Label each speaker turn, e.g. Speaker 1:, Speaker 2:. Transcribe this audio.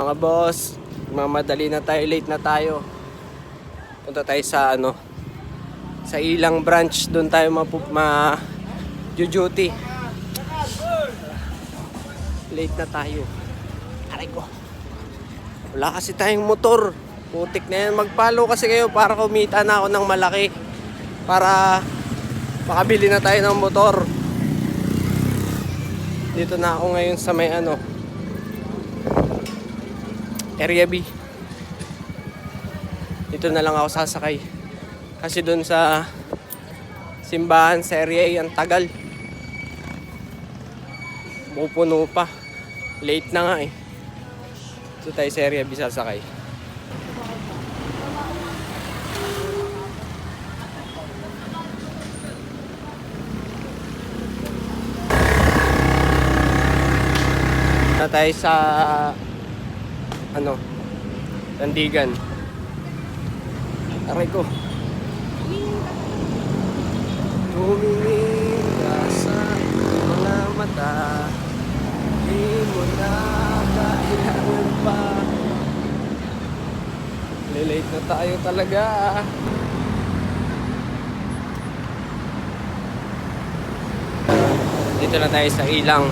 Speaker 1: Mga boss, mamadali na tayo, late na tayo. Punta tayo sa sa ilang branch, doon tayo duty. Late na tayo. Aray ko. Wala kasi tayong motor. Putik na yan. Mag-follow kasi kayo para kumita na ako ng malaki. Para makabili na tayo ng motor. Dito na ako ngayon sa may Area B. Dito na lang ako sasakay. Kasi doon sa simbahan sa Area A, ang tagal. Pupuno pa. Late na nga eh. Dito tayo sa Area B sasakay. Na tayo sa Sandigan. Aray ko. Tumingin ka sa mga mata, di mo na kailangan pa. Late na tayo talaga. Dito na tayo sa ilang.